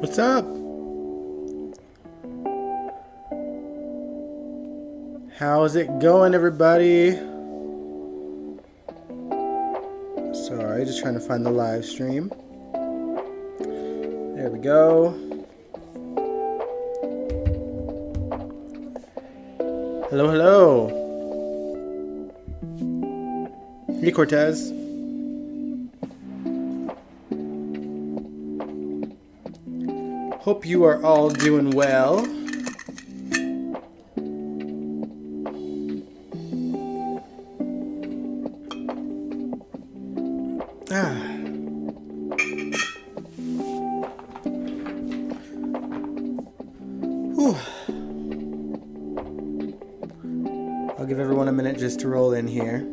What's up? How's it going, everybody? Sorry, just trying to find the live stream. There we go. Hello, hello. Hey, Cortez. Hope you are all doing well. Whew. I'll give everyone a minute just to roll in here.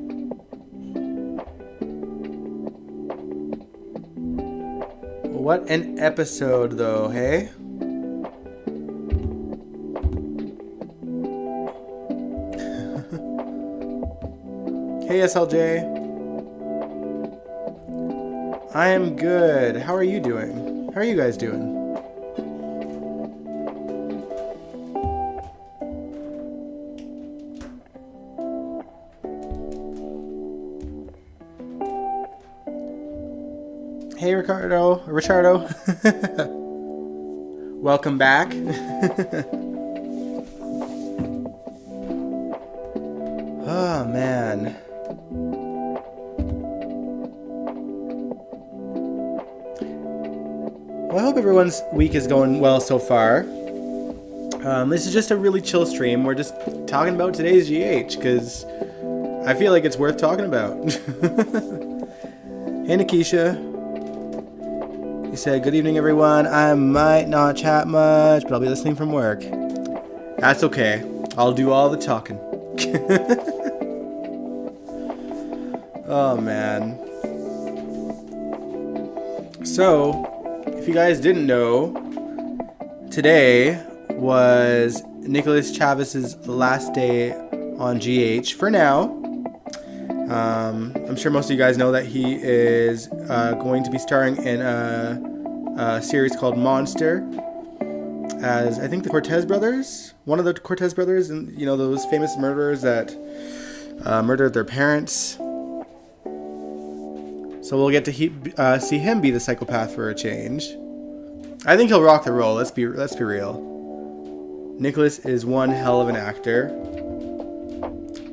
What an episode, though, hey? Hey, SLJ. I am good. How are you doing? How are you guys doing? Hey, Richardo. Welcome back. Oh, man. Well, I hope everyone's week is going well so far. This is just a really chill stream. We're just talking about today's GH, because I feel like it's worth talking about. Hey, Nikisha. He said, good evening, everyone. I might not chat much, but I'll be listening from work. That's okay. I'll do all the talking. Oh, man. So, if you guys didn't know, today was Nicholas Chavez's last day on GH for now. I'm sure most of you guys know that he is going to be starring in a series called Monster as, I think, the Cortez brothers. One of the Cortez brothers, and you know, those famous murderers that murdered their parents. So we'll get to see him be the psychopath for a change. I think he'll rock the role. Let's be real. Nicholas is one hell of an actor.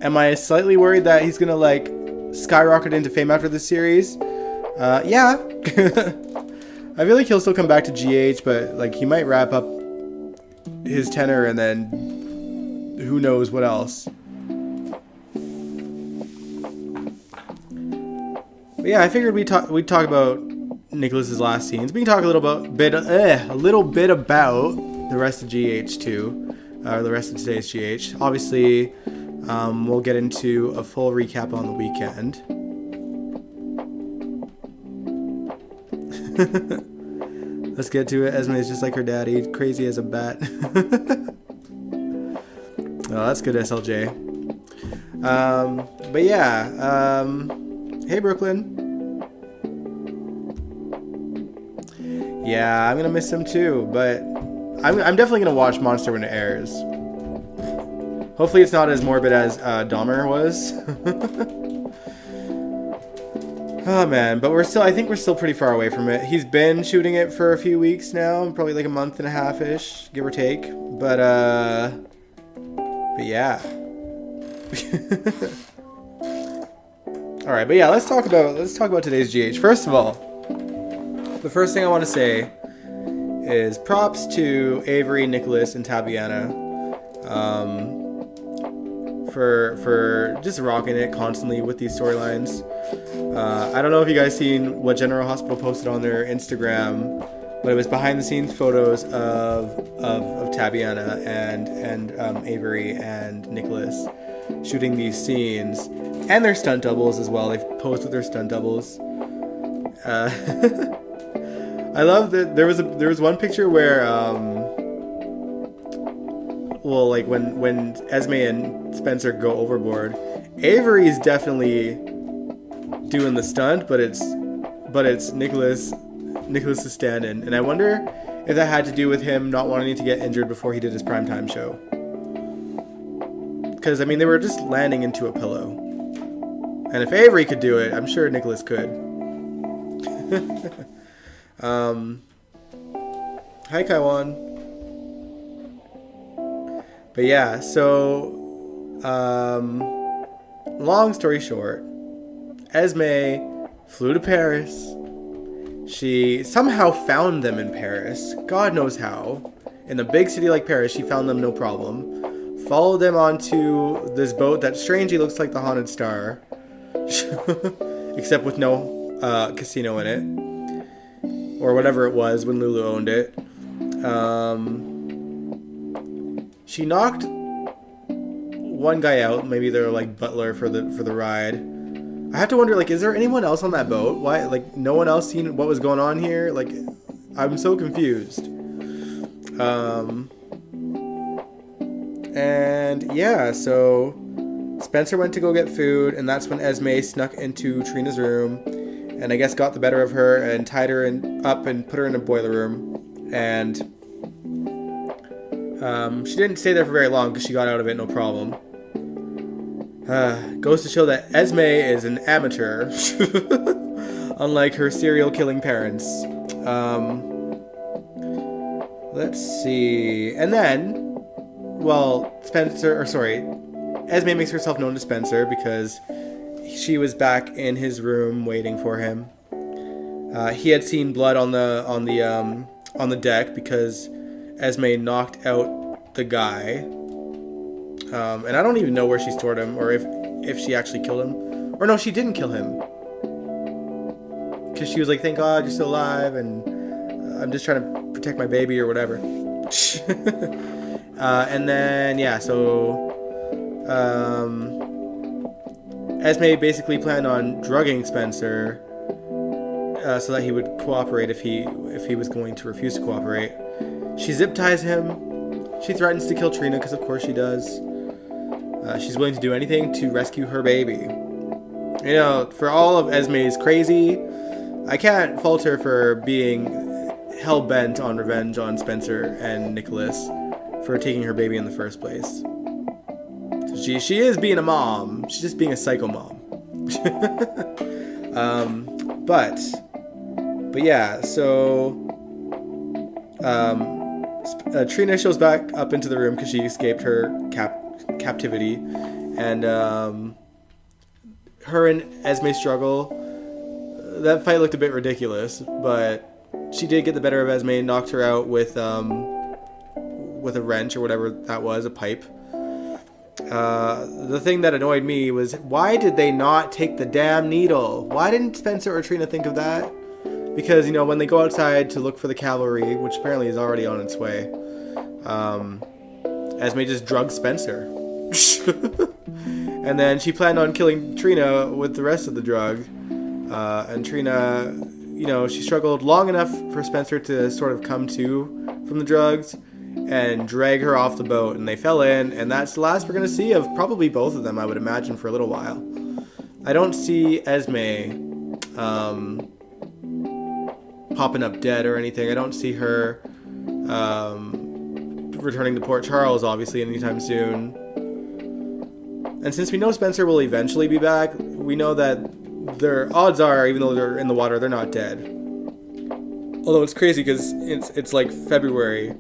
Am I slightly worried that he's gonna like skyrocket into fame after this series? Yeah. I feel like he'll still come back to GH, but like he might wrap up his tenor and then who knows what else. But yeah, I figured we'd talk about Nicholas's last scenes. We can talk a little bit about the rest of GH too, the rest of today's GH. Obviously, we'll get into a full recap on the weekend. Let's get to it. Esme is just like her daddy, crazy as a bat. Oh, that's good, SLJ. But yeah, hey Brooklyn. Yeah, I'm gonna miss him too, but I'm definitely gonna watch Monster when it airs. Hopefully it's not as morbid as Dahmer was. Oh man, but I think we're still pretty far away from it. He's been shooting it for a few weeks now, probably like a month and a half-ish, give or take. But yeah. Alright, but yeah, let's talk about today's GH. First of all, the first thing I want to say is props to Avery, Nicholas, and Tabiana. For just rocking it constantly with these storylines. I don't know if you guys seen what General Hospital posted on their Instagram, but it was behind the scenes photos of Tabiana and Avery and Nicholas shooting these scenes, and their stunt doubles as well. They've posed with their stunt doubles. I love that there was one picture where well, like when Esme and Spencer go overboard, Avery's definitely doing the stunt, but it's Nicholas is stand-in, and I wonder if that had to do with him not wanting to get injured before he did his primetime show. Because, I mean, they were just landing into a pillow. And if Avery could do it, I'm sure Nicholas could. Hi, Kaiwan. But yeah, so... long story short, Esme flew to Paris. She somehow found them in Paris. God knows how. In a big city like Paris, she found them no problem. Followed them onto this boat that strangely looks like the Haunted Star. Except with no casino in it. Or whatever it was when Lulu owned it. She knocked one guy out. Maybe they're like butler for the ride. I have to wonder, like, is there anyone else on that boat? Why, like, no one else seen what was going on here? Like, I'm so confused. And yeah, so Spencer went to go get food, and that's when Esme snuck into Trina's room, and I guess got the better of her and tied her up and put her in a boiler room. And she didn't stay there for very long because she got out of it no problem. Goes to show that Esme is an amateur, unlike her serial killing parents. Let's see. And then, well, Esme makes herself known to Spencer because she was back in his room waiting for him. He had seen blood on the deck because Esme knocked out the guy. And I don't even know where she stored him, or if she actually killed him. Or no, she didn't kill him. Because she was like, thank God you're still alive, and I'm just trying to protect my baby or whatever. And then, yeah, so Esme basically planned on drugging Spencer so that he would cooperate if he was going to refuse to cooperate. She zip ties him. She threatens to kill Trina because of course she does. She's willing to do anything to rescue her baby. You know, for all of Esme's crazy, I can't fault her for being hell-bent on revenge on Spencer and Nicholas for taking her baby in the first place. She is being a mom. She's just being a psycho mom. But yeah, so Trina shows back up into the room because she escaped her captivity, and her and Esme struggle. That fight looked a bit ridiculous, but she did get the better of Esme and knocked her out with a wrench or whatever that was, a pipe. The thing that annoyed me was, why did they not take the damn needle? Why didn't Spencer or Trina think of that? Because, you know, when they go outside to look for the cavalry, which apparently is already on its way, Esme just drugged Spencer. And then she planned on killing Trina with the rest of the drug. And Trina, you know, she struggled long enough for Spencer to sort of come to from the drugs and drag her off the boat, and they fell in, and that's the last we're going to see of probably both of them, I would imagine, for a little while. I don't see Esme popping up dead or anything. I don't see her returning to Port Charles, obviously, anytime soon. And since we know Spencer will eventually be back, we know that their odds are, even though they're in the water, they're not dead. Although it's crazy because it's like February,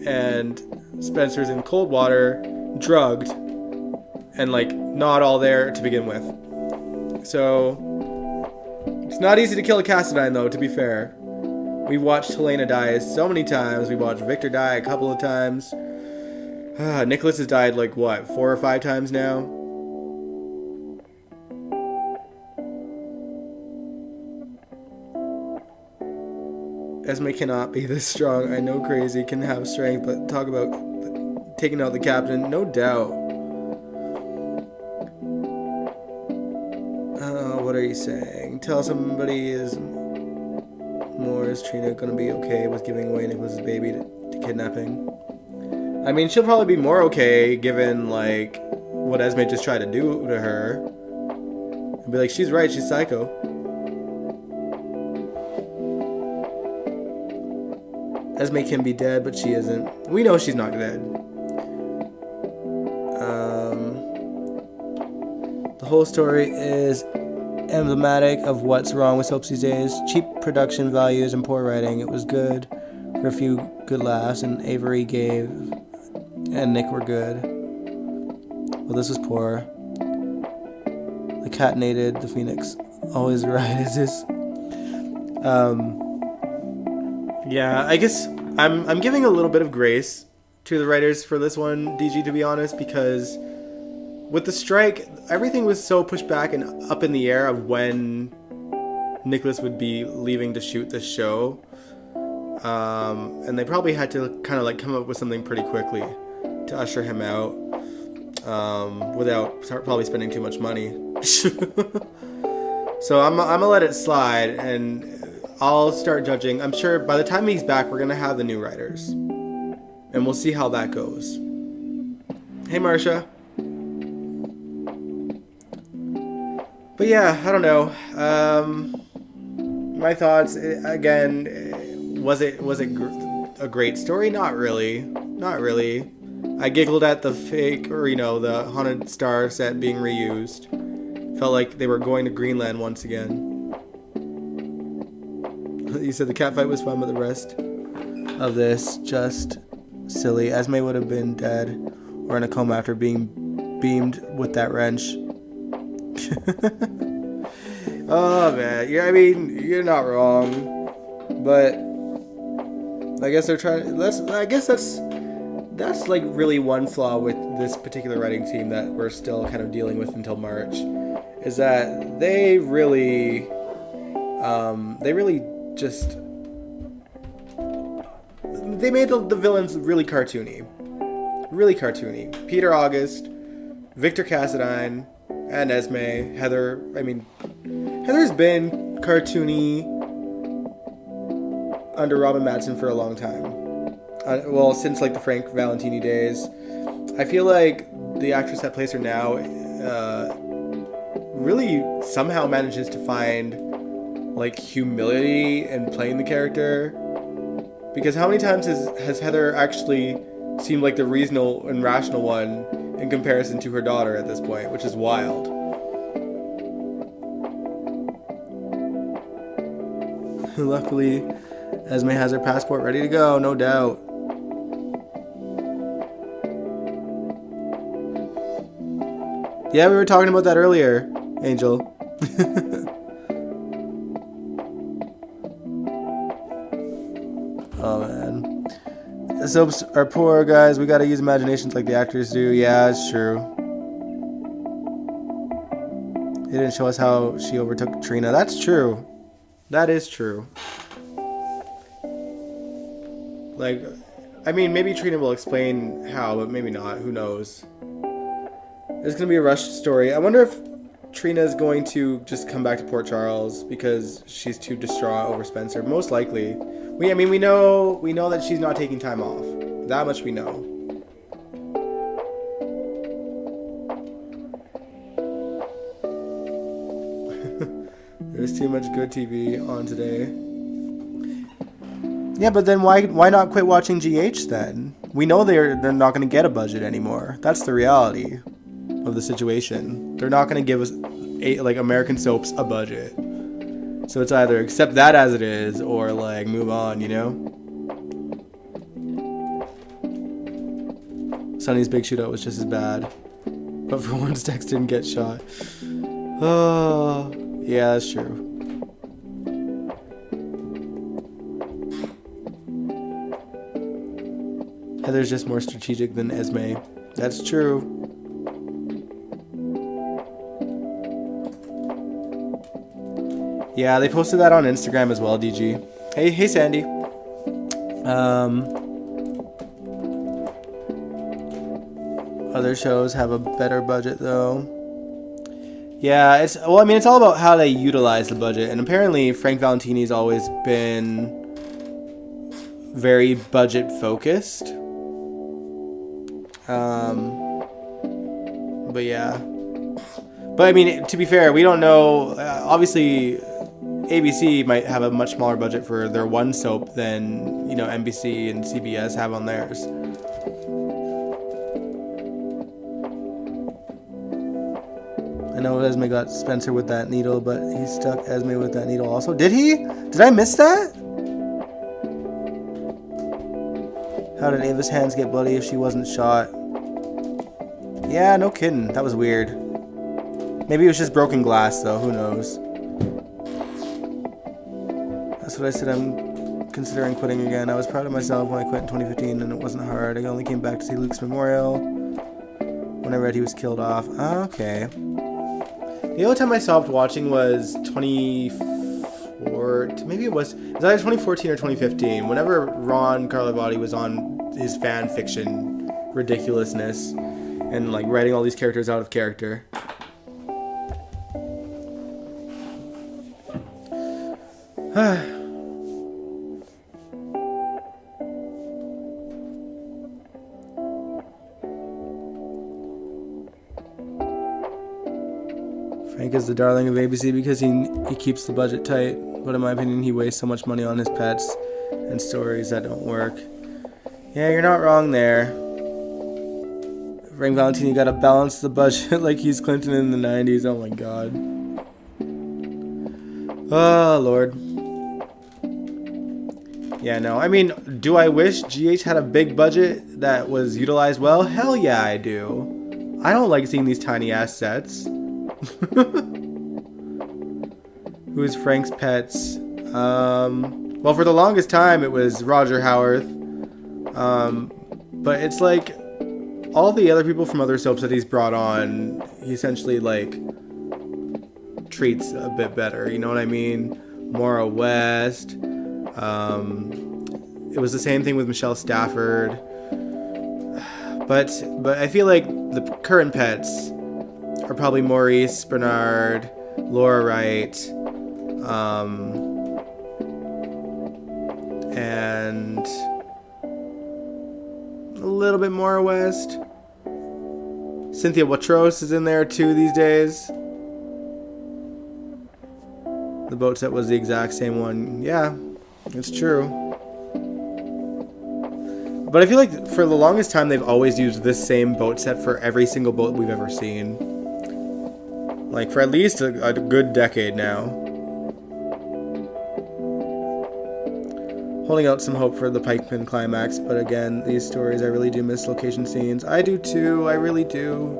and Spencer's in cold water, drugged, and like not all there to begin with. So it's not easy to kill a Cassadine, though, to be fair. We've watched Helena die so many times. We watched Victor die a couple of times. Nicholas has died like what, 4 or 5 times now? Esme cannot be this strong. I know crazy can have strength, but talk about taking out the captain. No doubt. What are you saying? Tell somebody is Trina gonna be okay with giving away Nicholas's baby to kidnapping? I mean, she'll probably be more okay given, like, what Esme just tried to do to her. And be like, she's right, she's psycho. Esme can be dead, but she isn't. We know she's not dead. The whole story is emblematic of what's wrong with soaps these days. Cheap production values and poor writing. It was good for a few good laughs, and Avery gave and Nick were good. Well, this was poor. The catinated, the phoenix. Always right, is this? Yeah, I guess I'm giving a little bit of grace to the writers for this one, DG, to be honest, because with the strike, everything was so pushed back and up in the air of when Nicholas would be leaving to shoot the show. And they probably had to kind of like come up with something pretty quickly to usher him out, without probably spending too much money. So I'm gonna let it slide, and I'll start judging. I'm sure by the time he's back, we're gonna have the new writers, and we'll see how that goes. Hey, Marsha. But yeah, I don't know. My thoughts again. Was it a great story? Not really. Not really. I giggled at the fake, or the haunted star set being reused. Felt like they were going to Greenland once again. You said the cat fight was fun, but the rest of this just silly. Esme would have been dead or in a coma after being beamed with that wrench. Oh man, yeah, I mean, you're not wrong, but I guess they're trying. I guess that's like really one flaw with this particular writing team that we're still kind of dealing with until March, is that they really just they made the villains really cartoony. Peter August, Victor Cassadine, and Esme. Heather. I mean, Heather's been cartoony under Robin Madsen for a long time. Well, since like the Frank Valentini days. I feel like the actress that plays her now really somehow manages to find like humility in playing the character. Because how many times has Heather actually seemed like the reasonable and rational one in comparison to her daughter at this point, which is wild. Luckily, Esme has her passport ready to go, no doubt. Yeah, we were talking about that earlier, Angel. Oh man. The soaps are poor, guys. We gotta use imaginations like the actors do. Yeah, it's true. They didn't show us how she overtook Trina. That's true. That is true. Like, I mean, maybe Trina will explain how, but maybe not. Who knows? It's gonna be a rushed story. I wonder if Trina is going to just come back to Port Charles because she's too distraught over Spencer. Most likely. We know that she's not taking time off. That much we know. There's too much good TV on today. Yeah, but then why not quit watching GH then? We know they're not going to get a budget anymore. That's the reality of the situation. They're not going to give us American soaps a budget. So it's either accept that as it is or like move on, you know? Sonny's big shootout was just as bad. But for once Dex didn't get shot. Oh, yeah, that's true. Heather's just more strategic than Esme. That's true. Yeah, they posted that on Instagram as well, DG. Hey, Sandy. Other shows have a better budget though. Yeah, it's all about how they utilize the budget, and apparently Frank Valentini's always been very budget focused. But yeah. But I mean, to be fair, we don't know. Obviously, ABC might have a much smaller budget for their one soap than, you know, NBC and CBS have on theirs. I know Esme got Spencer with that needle, but he stuck Esme with that needle also. Did he? Did I miss that? How did Ava's hands get bloody if she wasn't shot? Yeah, no kidding. That was weird. Maybe it was just broken glass, though. Who knows? That's what I said. I'm considering quitting again. I was proud of myself when I quit in 2015, and it wasn't hard. I only came back to see Luke's memorial when I read he was killed off. Okay. The only time I stopped watching was 2014. Maybe it was either 2014 or 2015. Whenever Ron Carlivati was on his fan fiction ridiculousness and like writing all these characters out of character. Frank is the darling of ABC because he keeps the budget tight, but in my opinion he wastes so much money on his pets and stories that don't work. Yeah, you're not wrong there. Frank Valentini gotta balance the budget like he's Clinton in the 90s. Oh my god. Oh lord. Yeah, no, I mean, do I wish GH had a big budget that was utilized well? Hell yeah, I do. I don't like seeing these tiny ass sets. Who is Frank's pets? Well, for the longest time it was Roger Howarth. But it's like all the other people from other soaps that he's brought on, he essentially like treats a bit better. You know what I mean? Maura West. It was the same thing with Michelle Stafford. But I feel like the current pets are probably Maurice Bernard, Laura Wright, and a little bit Maura West. Cynthia Watros is in there too these days. The boat set was the exact same one. Yeah, it's true. But I feel like for the longest time they've always used this same boat set for every single boat we've ever seen. Like for at least a good decade now. Holding out some hope for the Pikeman climax, but again, these stories, I really do miss location scenes. I do too, I really do.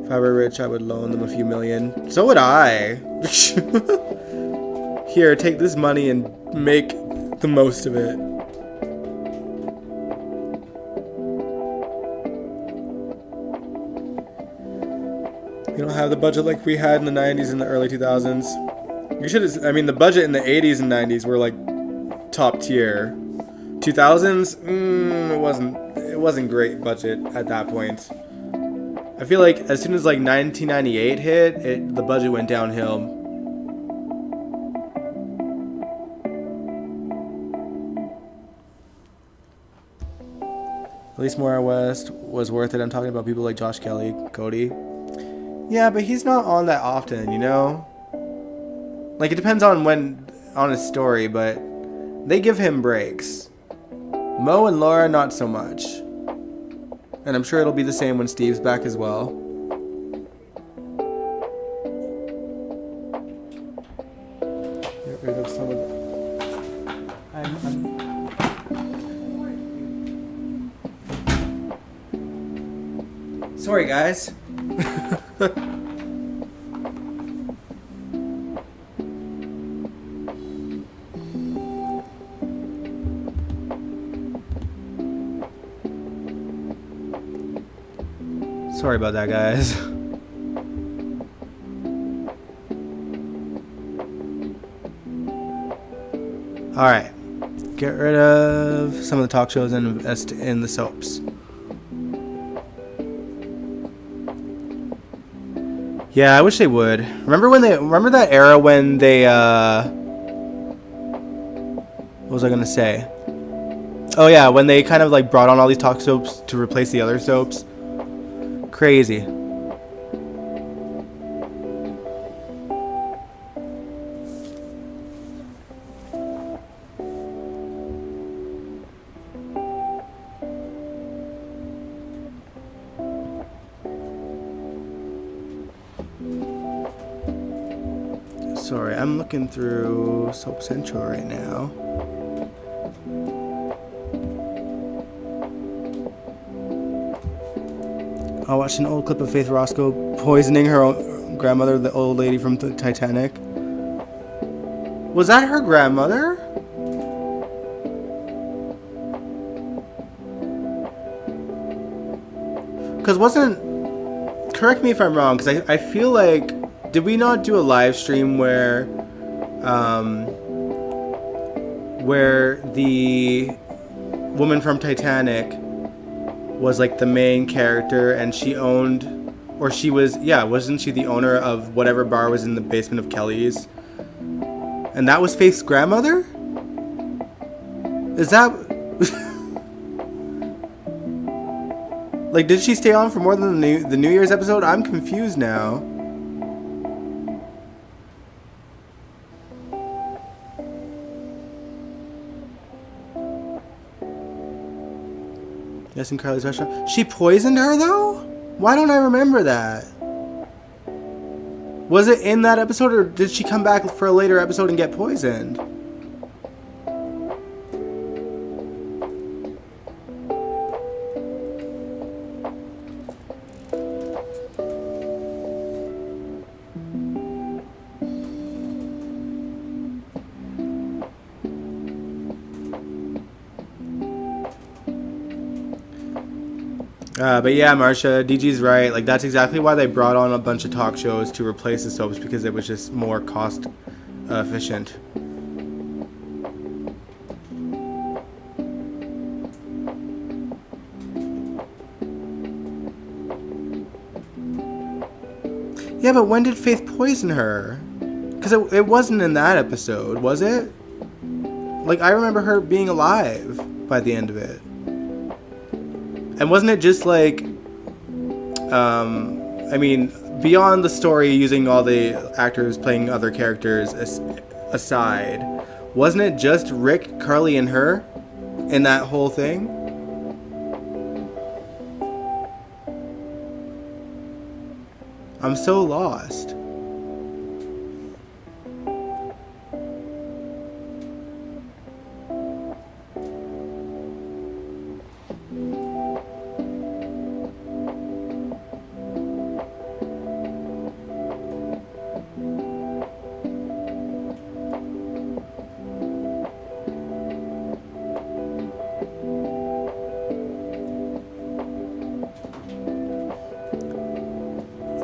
If I were rich, I would loan them a few million. So would I. Here, take this money and make the most of it. You don't have the budget like we had in the 90s and the early 2000s. You should have, I mean, the budget in the 80s and 90s were like top tier. 2000s, it wasn't great budget at that point. I feel like as soon as like 1998 hit, the budget went downhill. At least Maura West was worth it. I'm talking about people like Josh Kelly, Cody. Yeah, but he's not on that often, you know? Like, it depends on his story, but they give him breaks. Mo and Laura, not so much. And I'm sure it'll be the same when Steve's back as well. Get rid of some of the... Sorry, guys. Sorry about that, guys. Alright. Get rid of some of the talk shows and invest in the soaps. Yeah, I wish they would. Remember that era when they what was I gonna say? Oh yeah, when they kind of like brought on all these talk soaps to replace the other soaps. Crazy. Sorry, I'm looking through Soap Central right now. I watched an old clip of Faith Roscoe poisoning her own grandmother, the old lady from the Titanic. Was that her grandmother? Because correct me if I'm wrong, because I feel like, did we not do a live stream where the woman from Titanic was like the main character, and she owned, or she was, wasn't she the owner of whatever bar was in the basement of Kelly's? And that was Faith's grandmother? Is that... like, did she stay on for more than the New Year's episode? I'm confused now. Yes, in Carly's restaurant. She poisoned her, though? Why don't I remember that? Was it in that episode, or did she come back for a later episode and get poisoned? But yeah, Marsha, DG's right. Like, that's exactly why they brought on a bunch of talk shows to replace the soaps, because it was just more cost efficient. Yeah, but when did Faith poison her? Because it wasn't in that episode, was it? Like, I remember her being alive by the end of it. And wasn't it just like, I mean, beyond the story, using all the actors playing other characters aside, wasn't it just Rick, Carly, and her in that whole thing? I'm so lost.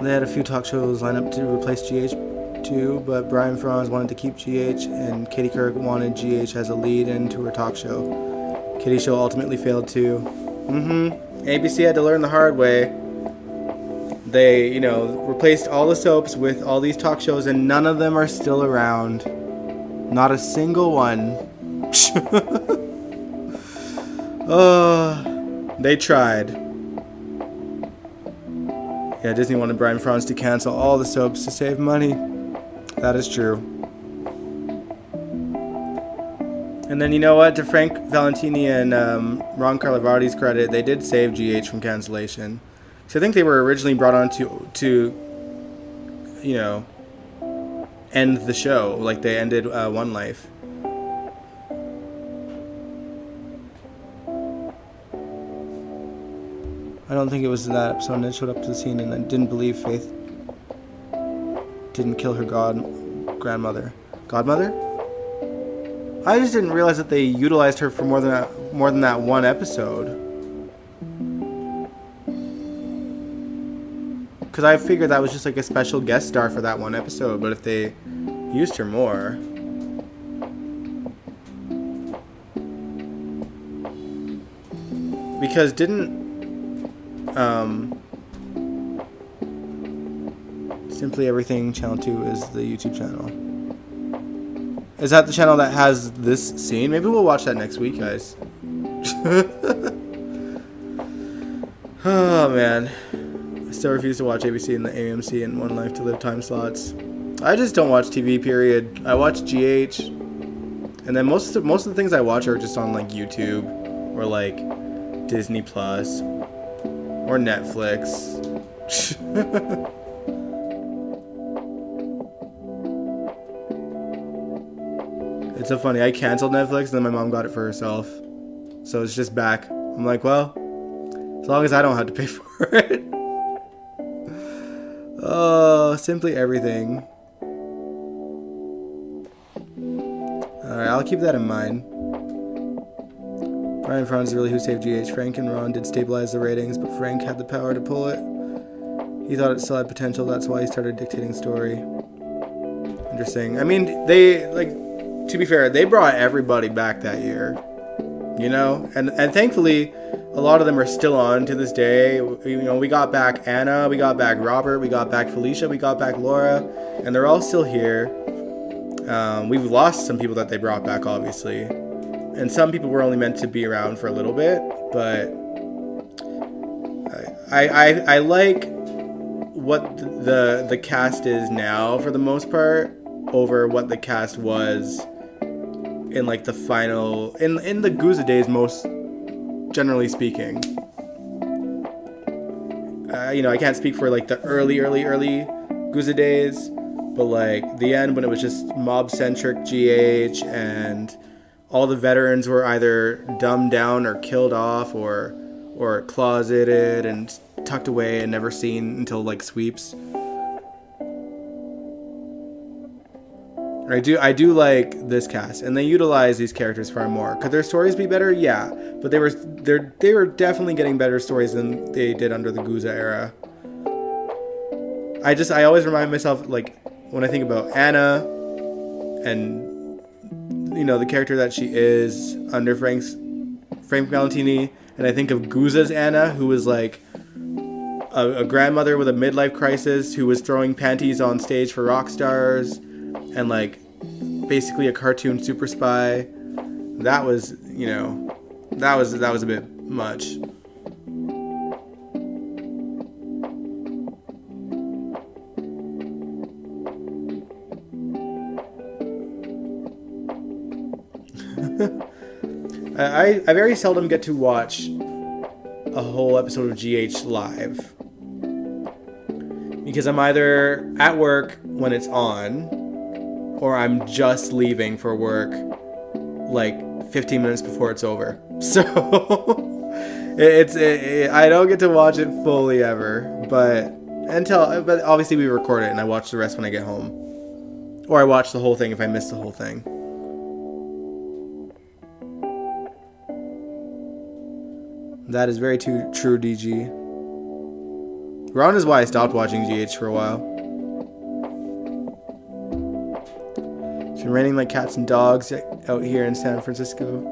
They had a few talk shows lined up to replace GH too, but Brian Franz wanted to keep GH, and Katie Couric wanted GH as a lead into her talk show. Katie's show ultimately failed too. ABC had to learn the hard way. They, replaced all the soaps with all these talk shows, and none of them are still around. Not a single one. They tried. Yeah, Disney wanted Brian Franz to cancel all the soaps to save money. That is true. And then, you know what? To Frank Valentini and Ron Carlivati's credit, they did save GH from cancellation. So I think they were originally brought on to end the show, like they ended One Life. I don't think it was in that episode, and it showed up to the scene, and I didn't believe Faith didn't kill her godmother. Godmother? I just didn't realize that they utilized her for more than that one episode. Because I figured that was just like a special guest star for that one episode, but if they used her more... Because didn't... Simply Everything Channel 2 is the YouTube channel. Is that the channel that has this scene? Maybe we'll watch that next week, guys. Oh, man. I still refuse to watch ABC and the AMC and One Life to Live time slots. I just don't watch TV, period. I watch GH. And then most of the things I watch are just on, like, YouTube. Or, like, Disney Plus. Or Netflix. so funny. I canceled Netflix and then my mom got it for herself. So it's just back. I'm like, well, as long as I don't have to pay for it. Oh, simply everything. Alright, I'll keep that in mind. Brian Franz is really who saved GH. Frank and Ron did stabilize the ratings, but Frank had the power to pull it. He thought it still had potential, that's why he started dictating story. Interesting. I mean, they, like, to be fair, they brought everybody back that year. You know? And thankfully, a lot of them are still on to this day. You know, we got back Anna, we got back Robert, we got back Felicia, we got back Laura, and they're all still here. We've lost some people that they brought back, obviously. And some people were only meant to be around for a little bit, but I like what the cast is now for the most part over what the cast was in like the final in the Guza days, most generally speaking. You know, I can't speak for like the early Guza days, but like the end when it was just mob centric GH and all the veterans were either dumbed down or killed off or closeted and tucked away and never seen until like sweeps. I do like this cast, and they utilize these characters far more. Could their stories be better? Yeah, but they were definitely getting better stories than they did under the Guza era. I always remind myself, like, when I think about Anna and, you know, the character that she is under Frank Valentini, and I think of Guza's Anna, who was like a grandmother with a midlife crisis who was throwing panties on stage for rock stars and like basically a cartoon super spy. That was, you know, that was a bit much. I very seldom get to watch a whole episode of GH live because I'm either at work when it's on or I'm just leaving for work like 15 minutes before it's over. So I don't get to watch it fully ever, but obviously we record it and I watch the rest when I get home, or I watch the whole thing if I miss the whole thing. That is very true, DG. Ron is why I stopped watching GH for a while. It's been raining like cats and dogs out here in San Francisco.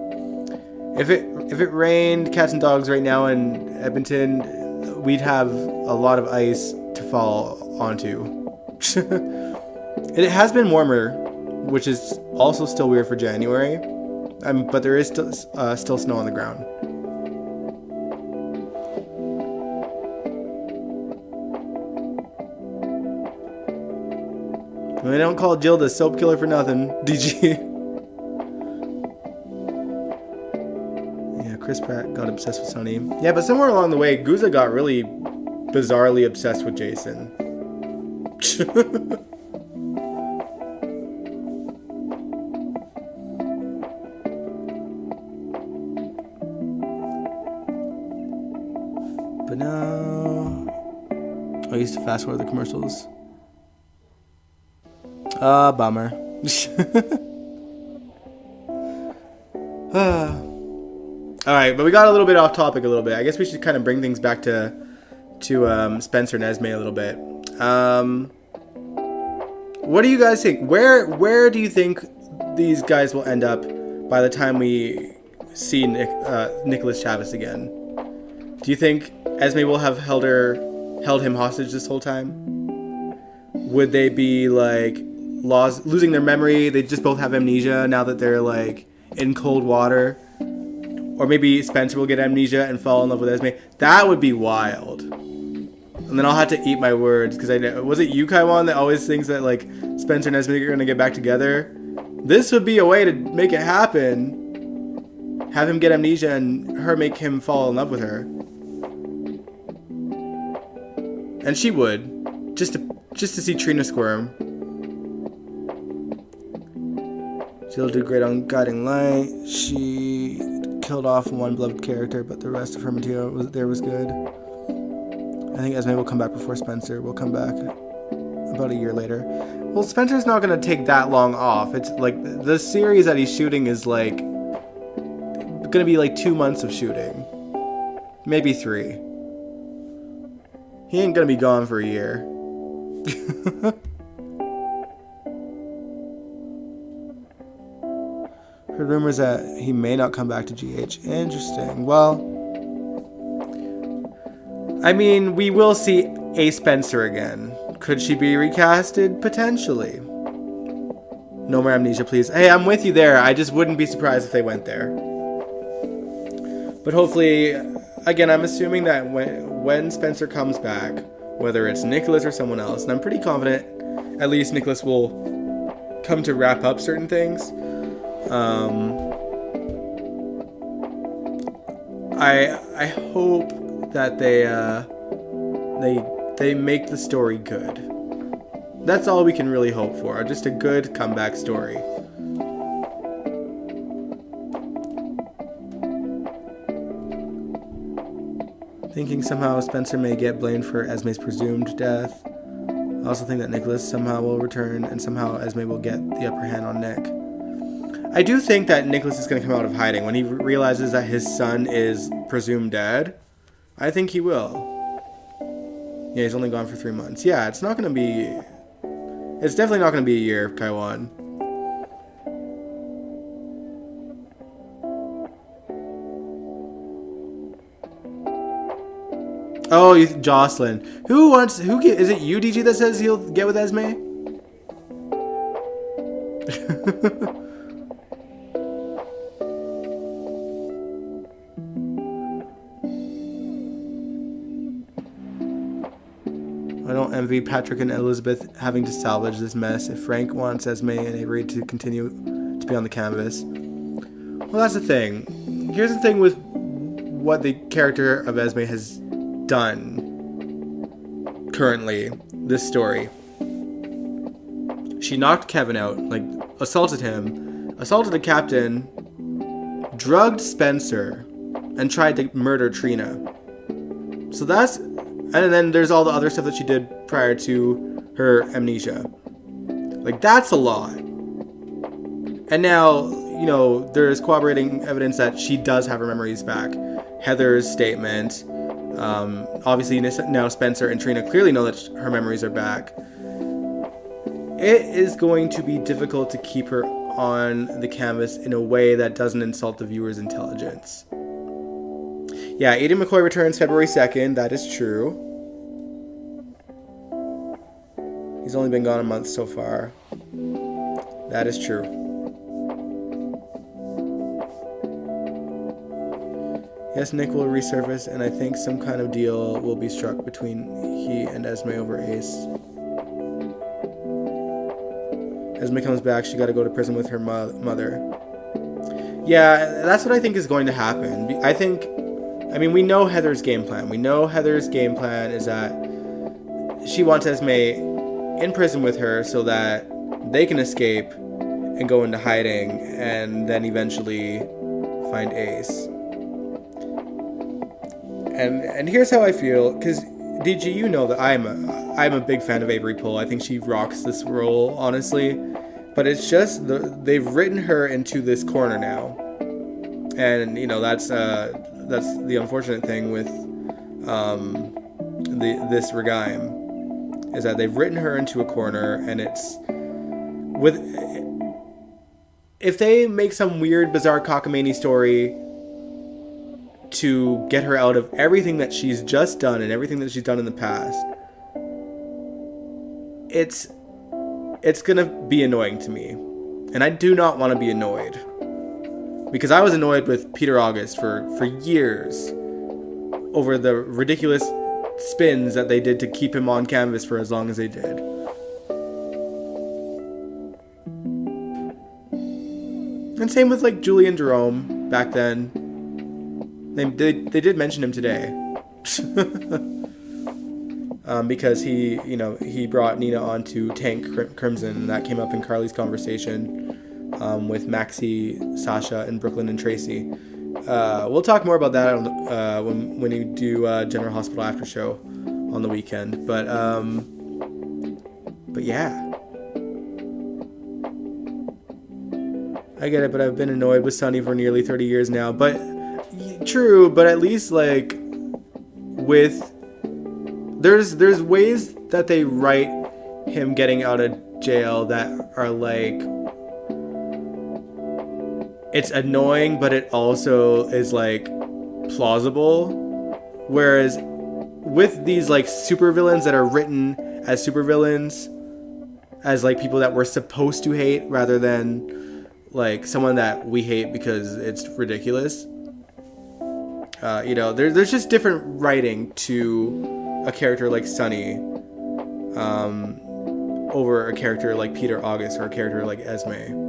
If it rained cats and dogs right now in Edmonton, we'd have a lot of ice to fall onto. It has been warmer, which is also still weird for January. But there is still snow on the ground. They don't call Jill the soap killer for nothing, DG. Yeah, Chris Pratt got obsessed with Sonny. Yeah, but somewhere along the way, Guza got really bizarrely obsessed with Jason. But no. I used to fast forward the commercials. Bummer. Alright, but we got a little bit off topic a little bit. I guess we should kind of bring things back to Spencer and Esme a little bit. What do you guys think? Where do you think these guys will end up by the time we see Nicholas Chavez again? Do you think Esme will have held him hostage this whole time? Would they be like losing their memory? They just both have amnesia now that they're like in cold water. Or maybe Spencer will get amnesia and fall in love with Esme. That would be wild. And then I'll have to eat my words because was it you, Kaiwan, that always thinks that like Spencer and Esme are gonna get back together? This would be a way to make it happen. Have him get amnesia and her make him fall in love with her. And she would, just to see Trina squirm. She'll do great on Guiding Light. She killed off one beloved character, but the rest of her material was good. I think Esme will come back before Spencer will come back about a year later. Well, Spencer's not going to take that long off. It's like the series that he's shooting is like going to be like 2 months of shooting. Maybe 3. He ain't going to be gone for a year. Heard rumors that he may not come back to GH. Interesting. Well, I mean, we will see a Spencer again. Could she be recasted? Potentially. No more Amnesia, please. Hey, I'm with you there. I just wouldn't be surprised if they went there. But hopefully, again, I'm assuming that when Spencer comes back, whether it's Nicholas or someone else, and I'm pretty confident at least Nicholas will come to wrap up certain things. I hope that they make the story good. That's all we can really hope for. Just a good comeback story. Thinking somehow Spencer may get blamed for Esme's presumed death. I also think that Nicholas somehow will return and somehow Esme will get the upper hand on Nick. I do think that Nicholas is going to come out of hiding when he realizes that his son is presumed dead. I think he will. Yeah, he's only gone for 3 months. Yeah, it's not going to be... It's definitely not going to be a year, Kaiwan. Oh, Jocelyn. Is it you, DG, that says he'll get with Esme? I don't envy Patrick and Elizabeth having to salvage this mess if Frank wants Esme and Avery to continue to be on the canvas. Well, that's the thing. Here's the thing with what the character of Esme has done currently, this story. She knocked Kevin out, like assaulted him, assaulted a captain, drugged Spencer, and tried to murder Trina. So that's... And then there's all the other stuff that she did prior to her amnesia. Like, that's a lot. And now, you know, there's corroborating evidence that she does have her memories back. Heather's statement. Obviously, now Spencer and Trina clearly know that her memories are back. It is going to be difficult to keep her on the canvas in a way that doesn't insult the viewer's intelligence. Yeah, Aidan McCoy returns February 2nd. That is true. He's only been gone a month so far. That is true. Yes, Nick will resurface, and I think some kind of deal will be struck between he and Esme over Ace. Esme comes back, she got to go to prison with her mother. Yeah, that's what I think is going to happen. I mean, we know Heather's game plan. We know Heather's game plan is that she wants Esme in prison with her so that they can escape and go into hiding and then eventually find Ace. And here's how I feel, because DG, you know that I'm a big fan of Avery Pohl. I think she rocks this role, honestly. But it's just they've written her into this corner now, and you know that's the unfortunate thing with this Regaim, is that they've written her into a corner, and it's if they make some weird, bizarre cockamamie story to get her out of everything that she's just done and everything that she's done in the past, it's gonna be annoying to me, and I do not want to be annoyed, because I was annoyed with Peter August for years over the ridiculous spins that they did to keep him on canvas for as long as they did. And same with like Julie and Jerome back then. They did mention him today. Because he brought Nina on to tank Crimson, and that came up in Carly's conversation with Maxie, Sasha, and Brooklyn and Tracy. We'll talk more about that when we do General Hospital after show on the weekend. But yeah. I get it, but I've been annoyed with Sunny for nearly 30 years now. But true, but at least like with there's ways that they write him getting out of jail that are like, it's annoying, but it also is like plausible. Whereas with these like supervillains that are written as supervillains, as like people that we're supposed to hate rather than like someone that we hate because it's ridiculous. There's just different writing to a character like Sunny over a character like Peter August or a character like Esme,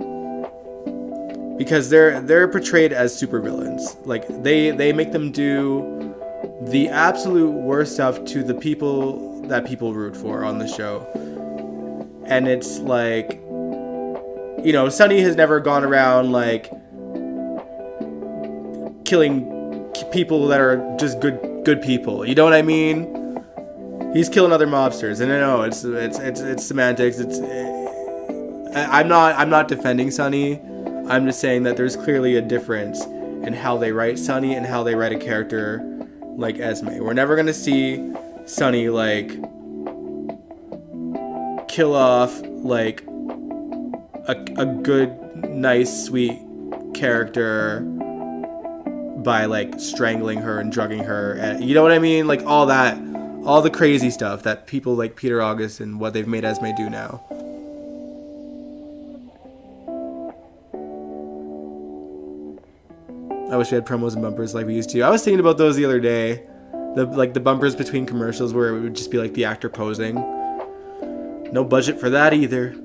because they're portrayed as supervillains. Like they make them do the absolute worst stuff to the people that people root for on the show, and it's like, Sunny has never gone around like killing people that are just good people. You know what I mean? He's killing other mobsters, and I know it's semantics. I'm not defending Sunny. I'm just saying that there's clearly a difference in how they write Sunny and how they write a character like Esme. We're never gonna see Sunny like kill off like a good, nice, sweet character by like strangling her and drugging her, and you know what I mean? Like all the crazy stuff that people like Peter August and what they've made Esme do now. I wish we had promos and bumpers like we used to. I was thinking about those the other day. The bumpers between commercials where it would just be like the actor posing. No budget for that either.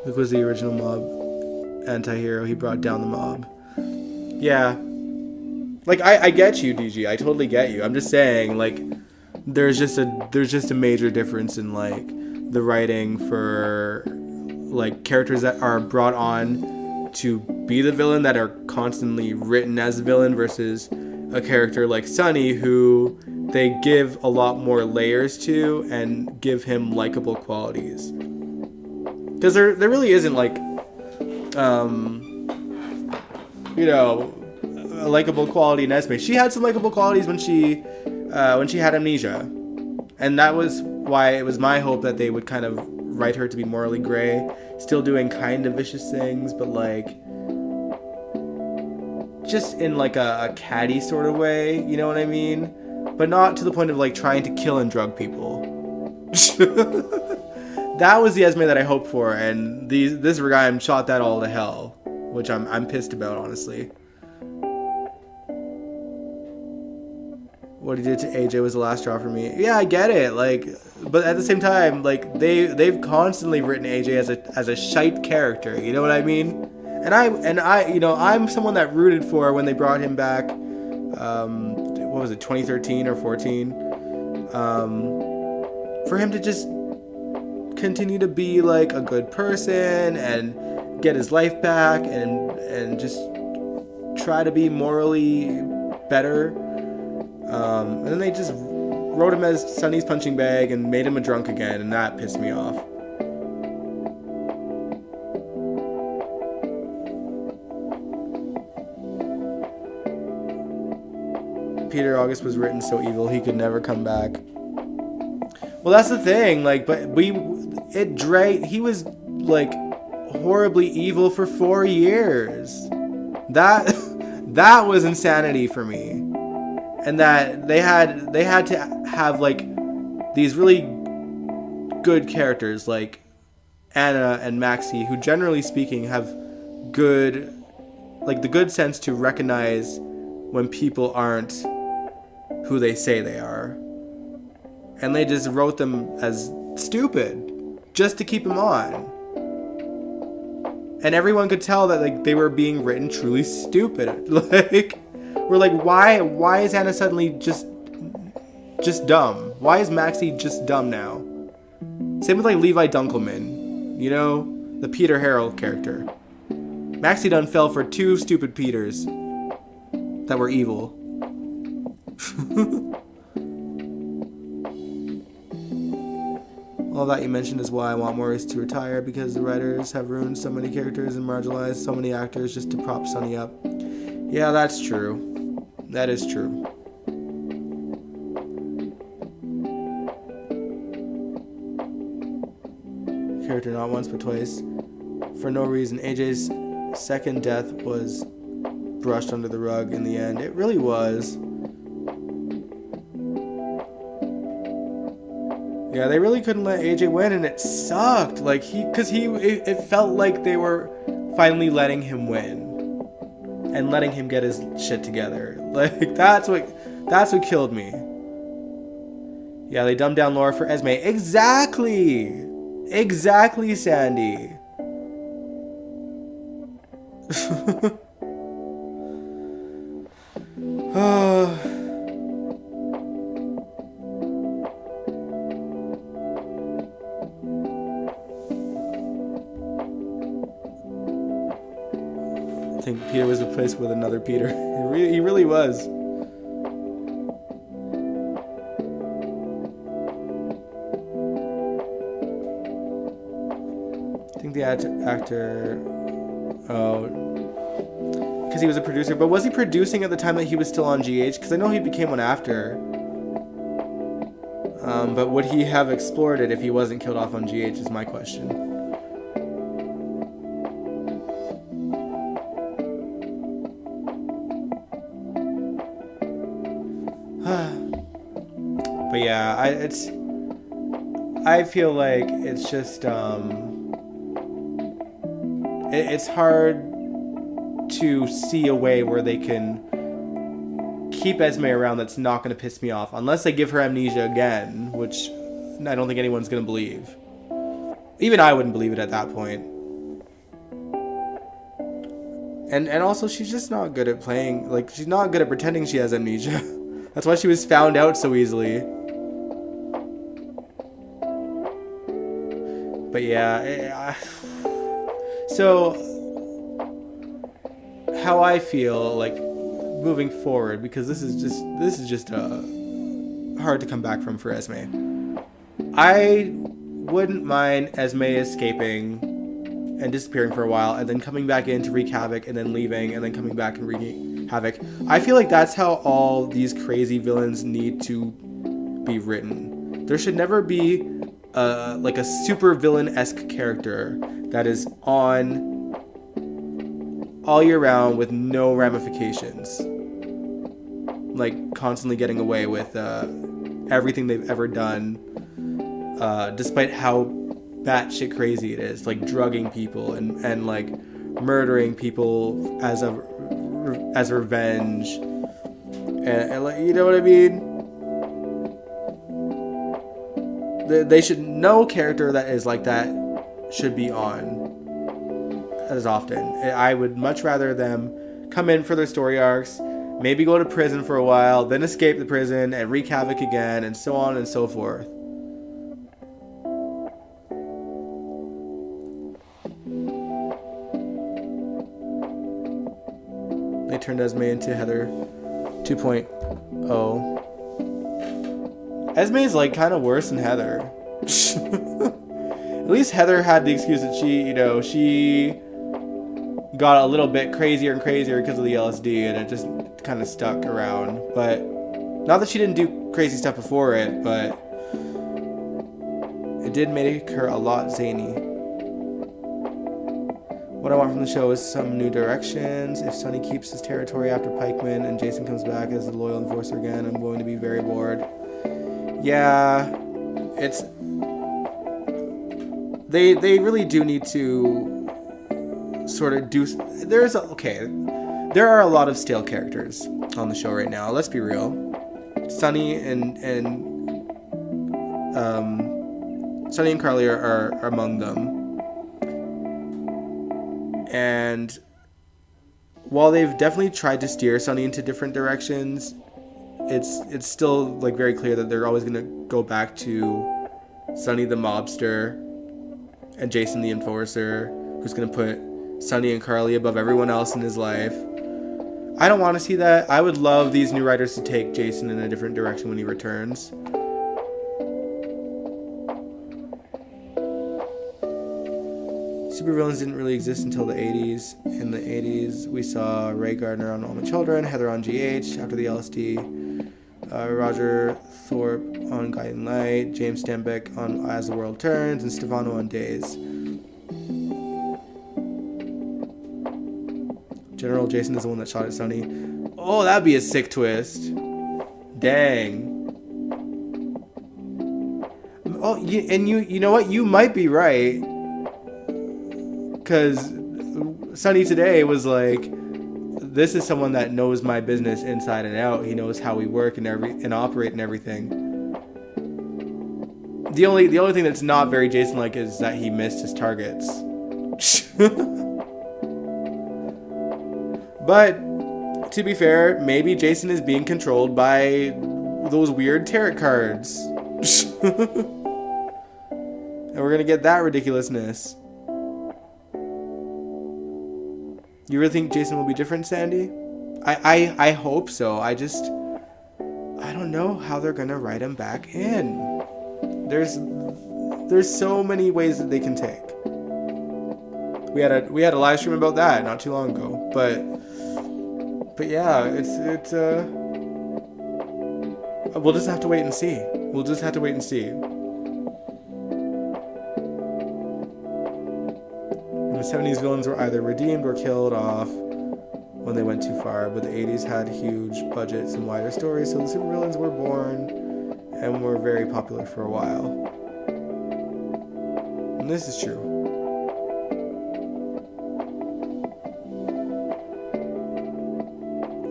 Luke was the original mob anti-hero. He brought down the mob. Yeah. Like, I get you, DG. I totally get you. I'm just saying, like, there's just a major difference in, like, the writing for, like, characters that are brought on to be the villain, that are constantly written as the villain, versus a character like Sunny, who they give a lot more layers to and give him likable qualities. Because there really isn't, like, a likable quality in Esme. She had some likable qualities when she had amnesia. And that was why it was my hope that they would kind of write her to be morally gray, still doing kind of vicious things, but, like, just in, like, a catty sort of way, you know what I mean? But not to the point of, like, trying to kill and drug people. That was the Esme that I hoped for, and this Regaim shot that all to hell, which I'm pissed about, honestly. What he did to AJ was the last straw for me. Yeah, I get it, like, but at the same time, like, they've constantly written AJ as a shite character, you know what I mean? And I, I'm someone that rooted for when they brought him back. What was it, 2013 or 14? For him to just continue to be like a good person and get his life back and just try to be morally better. And then they just wrote him as Sunny's punching bag and made him a drunk again, and that pissed me off. Peter August was written so evil he could never come back. Well, that's the thing, like, he was, like, horribly evil for 4 years. That was insanity for me. And that they had to have, like, these really good characters, like Anna and Maxie, who generally speaking have the good sense to recognize when people aren't who they say they are. And they just wrote them as stupid just to keep them on. And everyone could tell that, like, they were being written truly stupid. Like, we're like, why is Anna suddenly just just dumb? Why is Maxie just dumb now? Same with like Levi Dunkelman, you know, the Peter Harrell character. Maxie done fell for 2 stupid Peters that were evil. All that you mentioned is why I want Maurice to retire, because the writers have ruined so many characters and marginalized so many actors just to prop Sonny up. Yeah, that's true. That is true. Character not once but twice. For no reason. AJ's second death was brushed under the rug in the end. It really was. Yeah, they really couldn't let AJ win, and it sucked. Like, it felt like they were finally letting him win. And letting him get his shit together. Like, that's what killed me. Yeah, they dumbed down Laura for Esme. Exactly! Exactly, Sandy. I think Peter was replaced with another Peter. He really was. I think the actor... Oh... Because he was a producer. But was he producing at the time that he was still on GH? Because I know he became one after. But would he have explored it if he wasn't killed off on GH is my question. But yeah, I feel like it's just it's hard to see a way where they can keep Esme around that's not going to piss me off, unless they give her amnesia again, which I don't think anyone's going to believe. Even I wouldn't believe it at that point. And also, she's just not good at playing, like, she's not good at pretending she has amnesia. That's why she was found out so easily. But yeah, so how I feel like moving forward, because this is just hard to come back from for Esme. I wouldn't mind Esme escaping and disappearing for a while, and then coming back in to wreak havoc, and then leaving, and then coming back and wreaking havoc. I feel like that's how all these crazy villains need to be written. There should never be like a super villain-esque character that is on all year round with no ramifications, like constantly getting away with everything they've ever done, despite how batshit crazy it is, like drugging people and like murdering people as revenge, and like, you know what I mean? They should, no character that is like that should be on as often. I would much rather them come in for their story arcs, maybe go to prison for a while, then escape the prison and wreak havoc again, and so on and so forth. They turned Esme into Heather 2.0. Esme is like kind of worse than Heather. At least Heather had the excuse that she got a little bit crazier and crazier because of the LSD, and it just kind of stuck around. But not that she didn't do crazy stuff before it, but it did make her a lot zany. What I want from the show is some new directions. If Sonny keeps his territory after Pikeman and Jason comes back as the loyal enforcer again, I'm going to be very bored. Yeah, it's... They really do need to sort of do... There are a lot of stale characters on the show right now. Let's be real. Sonny and Carly are among them. And while they've definitely tried to steer Sonny into different directions, it's still like very clear that they're always gonna go back to Sonny the mobster and Jason the enforcer, who's gonna put Sonny and Carly above everyone else in his life. I don't want to see that. I would love these new writers to take Jason in a different direction when he returns. Supervillains didn't really exist until the 80s. In the 80s, we saw Ray Gardner on All My Children, Heather on GH after the LSD, Roger Thorpe on Guiding Light, James Stenbeck on As the World Turns, and Stefano on Days. General Jason is the one that shot at Sonny. Oh, that'd be a sick twist. Dang. Oh, you know what? You might be right. Because Sonny today was like, this is someone that knows my business inside and out. He knows how we work and operate and everything. The only thing that's not very Jason-like is that he missed his targets. But to be fair, maybe Jason is being controlled by those weird tarot cards. And we're gonna get that ridiculousness. You really think Jason will be different, Sandy? I hope so. I don't know how they're gonna write him back in. There's so many ways that they can take. We had a live stream about that not too long ago, but yeah, it's we'll just have to wait and see. We'll just have to wait and see. The 70s villains were either redeemed or killed off when they went too far, but the 80s had huge budgets and wider stories, so the supervillains were born and were very popular for a while. And this is true.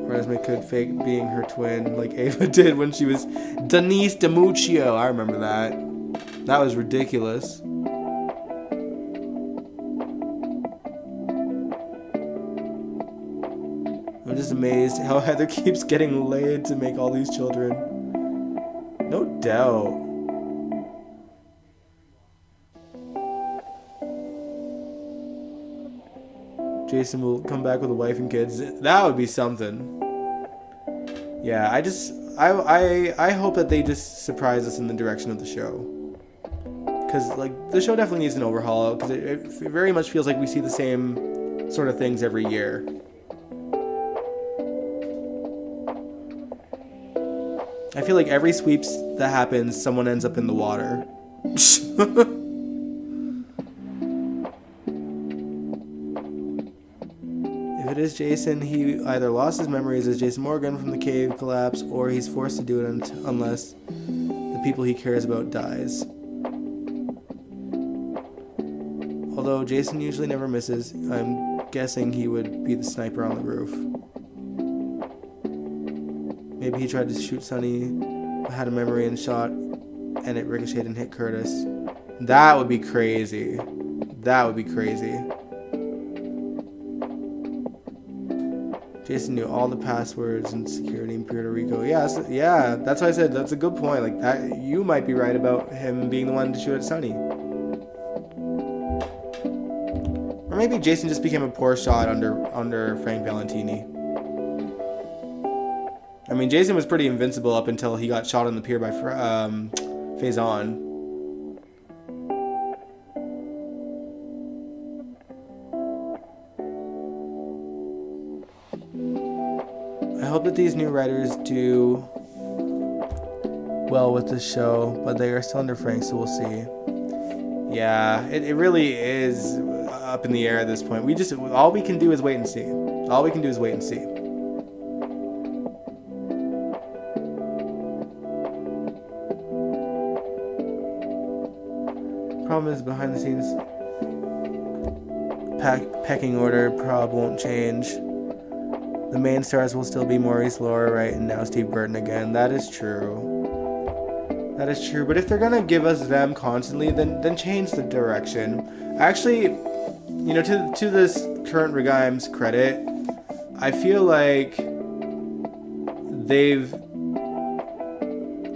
Renesmee could fake being her twin like Ava did when she was Denise DiMuccio. I remember that. That was ridiculous. I'm just amazed how Heather keeps getting laid to make all these children. No doubt. Jason will come back with a wife and kids. That would be something. Yeah, I hope that they just surprise us in the direction of the show. Because, like, the show definitely needs an overhaul. Because it very much feels like we see the same sort of things every year. I feel like every sweeps that happens, someone ends up in the water. If it is Jason, he either lost his memories as Jason Morgan from the cave collapse, or he's forced to do it unless the people he cares about dies. Although Jason usually never misses, I'm guessing he would be the sniper on the roof. Maybe he tried to shoot Sonny, had a memory and shot, and it ricocheted and hit Curtis. That would be crazy. That would be crazy. Jason knew all the passwords and security in Puerto Rico. Yeah, that's why I said that's a good point. Like that, you might be right about him being the one to shoot at Sonny. Or maybe Jason just became a poor shot under Frank Valentini. I mean, Jason was pretty invincible up until he got shot on the pier by Faison. I hope that these new writers do well with this show, but they are still under Frank, so we'll see. Yeah, it really is up in the air at this point. All we can do is wait and see. All we can do is wait and see. Problem is behind the scenes pecking order prob won't change. The main stars will still be Maurice Laura Wright and now Steve Burton again. That is true. That is true. But if they're gonna give us them constantly, then change the direction. Actually, you know, to this current Regime's credit, I feel like they've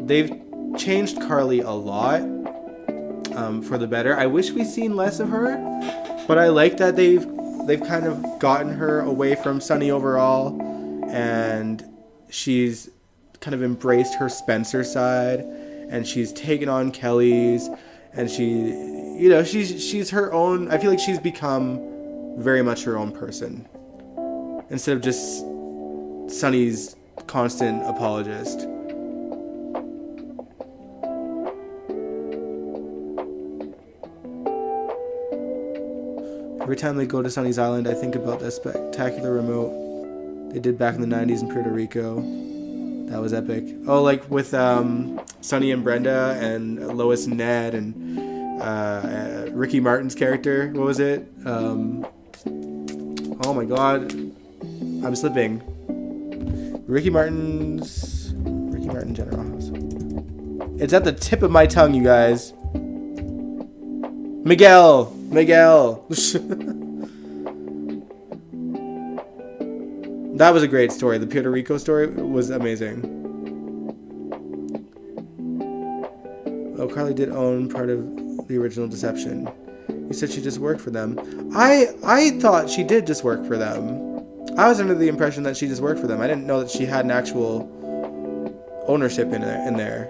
they've changed Carly a lot for the better. I wish we'd seen less of her, but I like that they've kind of gotten her away from Sunny overall, and she's kind of embraced her Spencer side, and she's taken on Kelly's, and she's her own. I feel like she's become very much her own person instead of just Sunny's constant apologist. Every time they go to Sunny's Island, I think about that spectacular remote they did back in the 90s in Puerto Rico. That was epic. Oh, like with Sunny and Brenda and Lois and Ned and Ricky Martin's character. What was it? Oh my god. I'm slipping. Ricky Martin General House. It's at the tip of my tongue, you guys. Miguel. That was a great story. The Puerto Rico story was amazing. Oh, Carly did own part of the original Deception. You said she just worked for them. I thought she did just work for them. I was under the impression that she just worked for them. I didn't know that she had an actual ownership in there.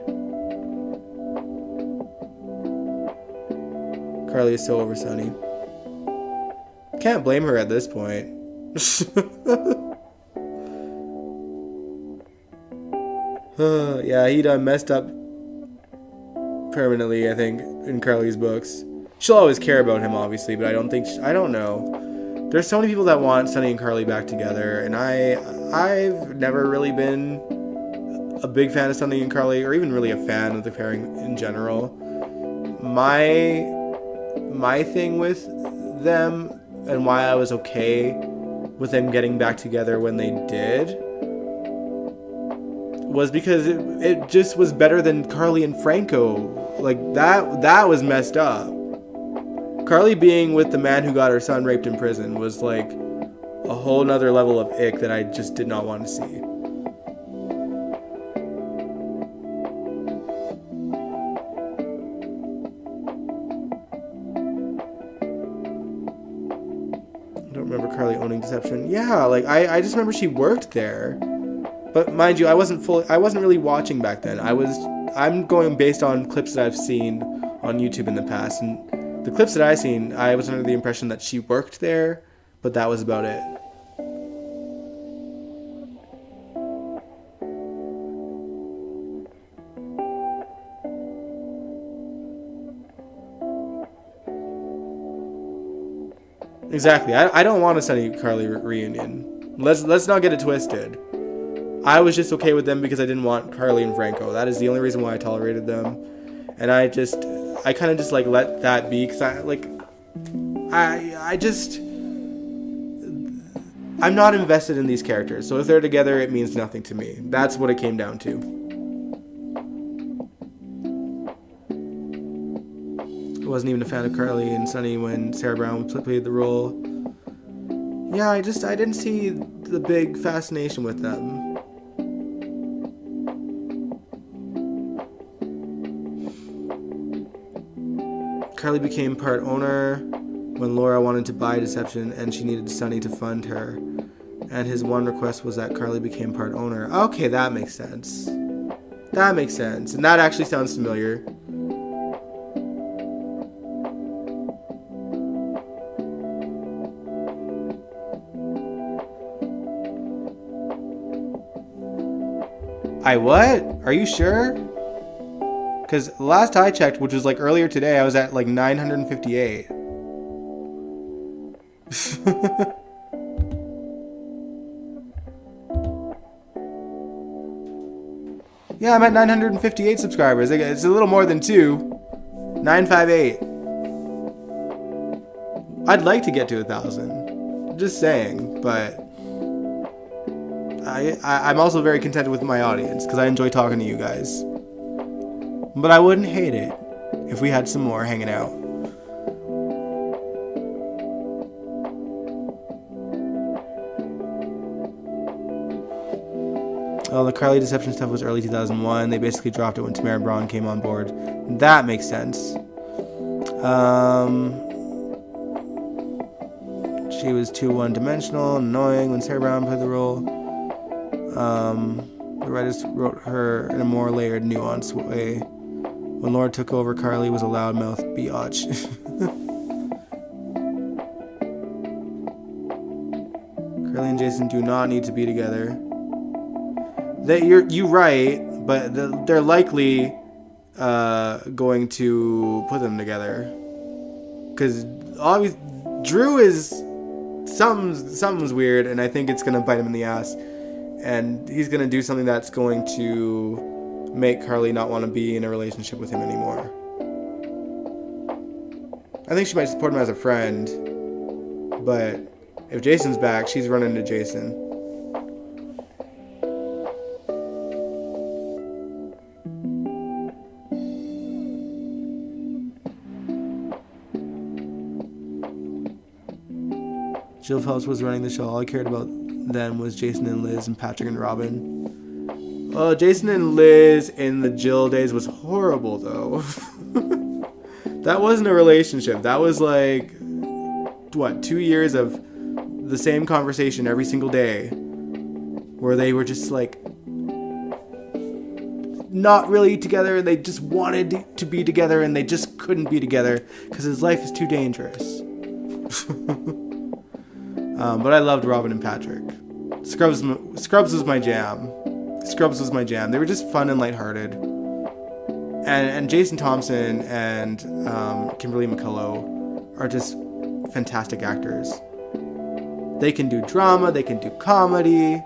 Carly is so over Sunny. Can't blame her at this point. Yeah, he done messed up permanently, I think, in Carly's books. She'll always care about him, obviously, but I don't know. There's so many people that want Sunny and Carly back together, and I've never really been a big fan of Sunny and Carly, or even really a fan of the pairing in general. My thing with them, and why I was okay with them getting back together when they did, was because it just was better than Carly and Franco. Like, that was messed up. Carly being with the man who got her son raped in prison was like a whole nother level of ick that I just did not want to see. I don't remember Carly owning Deception. Yeah, like I just remember she worked there. But mind you, I wasn't really watching back then. I'm going based on clips that I've seen on YouTube in the past, and the clips that I've seen, I was under the impression that she worked there, but that was about it. Exactly. I don't want a Sunny Carly reunion. Let's not get it twisted. I was just okay with them because I didn't want Carly and Franco. That is the only reason why I tolerated them. And I kind of just like let that be, because I'm not invested in these characters. So if they're together, it means nothing to me. That's what it came down to. I wasn't even a fan of Carly and Sunny when Sarah Brown played the role. Yeah, I didn't see the big fascination with them. Carly became part owner when Laura wanted to buy Deception and she needed Sunny to fund her. And his one request was that Carly became part owner. Okay, that makes sense. That makes sense. And that actually sounds familiar. I what? Are you sure? Because last I checked, which was like earlier today, I was at like 958. Yeah, I'm at 958 subscribers. It's a little more than 958. I'd like to get to 1,000. Just saying, but I'm also very contented with my audience because I enjoy talking to you guys. But I wouldn't hate it if we had some more hanging out. Oh, the Carly deception stuff was early 2001. They basically dropped it when Tamara Braun came on board. That makes sense. She was too one-dimensional, annoying when Sarah Brown played the role. The writers wrote her in a more layered, nuanced way. When Laura took over, Carly was a loudmouth biatch. Carly and Jason do not need to be together. You're right, but they're likely going to put them together. Because obviously, Drew is... Something's weird, and I think it's going to bite him in the ass. And he's going to do something that's going to make Carly not want to be in a relationship with him anymore. I think she might support him as a friend, but if Jason's back, she's running to Jason. Jill Phelps was running the show. All I cared about then was Jason and Liz and Patrick and Robin. Oh, Jason and Liz in the Jill days was horrible, though. That wasn't a relationship. That was like, 2 years of the same conversation every single day, where they were just like not really together. They just wanted to be together, and they just couldn't be together because his life is too dangerous. But I loved Robin and Patrick. Scrubs was my jam. Scrubs was my jam. They were just fun and lighthearted. And Jason Thompson and Kimberly McCullough are just fantastic actors. They can do drama. They can do comedy.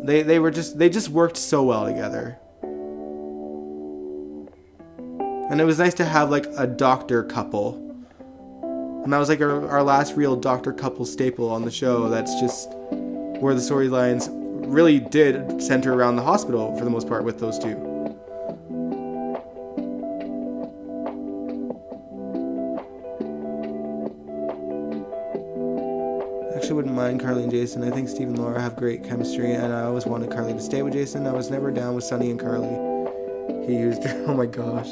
They just worked so well together. And it was nice to have like a doctor couple. And that was like our last real doctor couple staple on the show. That's just where the storylines really did center around the hospital for the most part with those two. I actually wouldn't mind Carly and Jason. I think Steve and Laura have great chemistry, and I always wanted Carly to stay with Jason. I was never down with Sonny and Carly. He used her. Oh my gosh.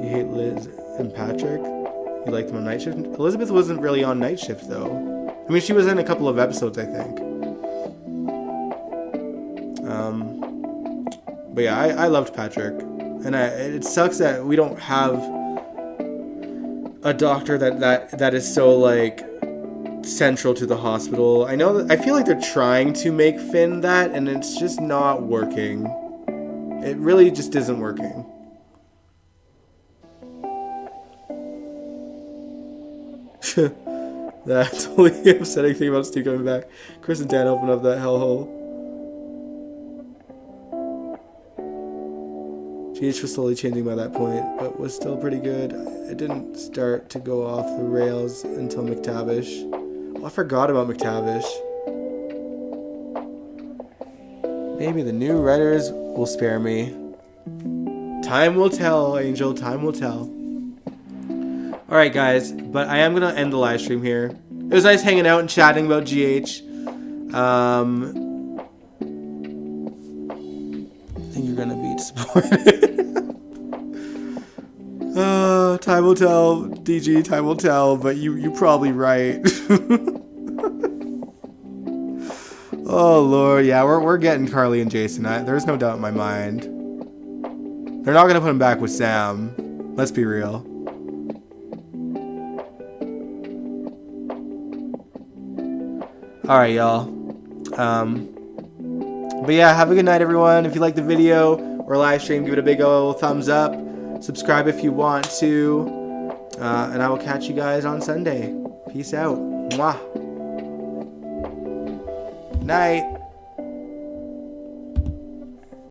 You hate Liz and Patrick? You liked them on Night Shift? Elizabeth wasn't really on Night Shift, though. I mean, she was in a couple of episodes, I think. But yeah, I loved Patrick. And it sucks that we don't have a doctor that is so, like, central to the hospital. I feel like they're trying to make Finn that, and it's just not working. It really just isn't working. That's the only upsetting thing about Steve coming back. Chris and Dan opened up that hellhole. GH was slowly changing by that point, but was still pretty good. It didn't start to go off the rails until McTavish. Oh, I forgot about McTavish. Maybe the new writers will spare me. Time will tell, Angel. Time will tell. Alright, guys, but I am going to end the live stream here. It was nice hanging out and chatting about GH. I think you're going to be disappointed. Time will tell, DG, time will tell, but you're probably right. Oh, Lord, yeah, we're getting Carly and Jason. There's no doubt in my mind. They're not going to put him back with Sam. Let's be real. Alright, y'all. But yeah, have a good night, everyone. If you like the video or live stream, give it a big old thumbs up. Subscribe if you want to. And I will catch you guys on Sunday. Peace out. Mwah. Night.